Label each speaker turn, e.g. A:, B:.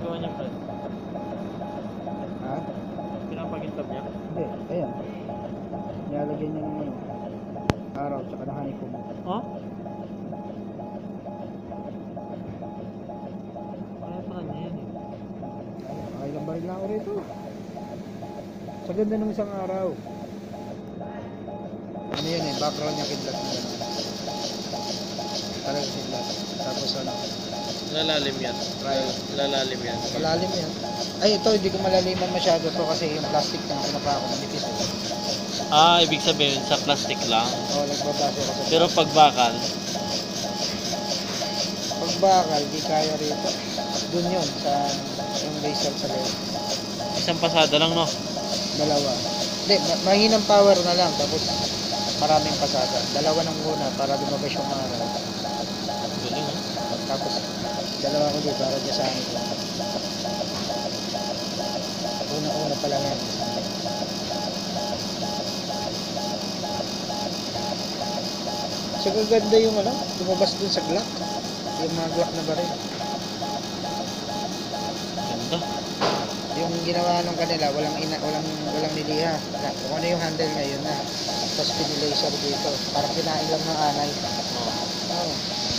A: ginagawa niya, Fred?
B: Ha?
A: Pinapagintab niya?
B: Hindi, ayan. Nilalagyan niya ng ano, araw, tsaka ng honeycomb.
A: Oh? Kaya pa kanya yan eh.
B: Nakailang baril na ako rito. Sa ganda ng isang araw. Ano yun eh, background niya kidlat na gano'n. Talaga kidlat. Tapos ano,
A: Lalalim yan.
B: Right.
A: Lalalim yan.
B: malalim yan. Ay, ito, hindi ko malaliman masyado to kasi yung plastic na kinapa ako manipis eh.
A: Ah, ibig sabihin sa plastic lang.
B: Oo, nagbabase ako sa
A: Pero pag bakal,
B: pag bakal, di kaya rito. Dun yun, sa yung laser sa left.
A: isang pasada lang, no?
B: Dalawa. Hindi, mahinang power na lang, tapos maraming pasada. Dalawa ng una para lumabas yung araw.
A: Galing, ha?
B: Tapos, dalawa ko din para dyan sa amin ko. Una-una pa lang yan. So, gaganda yung ano, lumabas dun sa Glock. Yung mga Glock na baril.
A: Ganda.
B: Yung ginawa nung kanila, walang niliha. Kung ano yung handle niya, yun na. Tapos pinilaser dito. Parang kinain lang ng anay.
A: Oh.
B: Oo.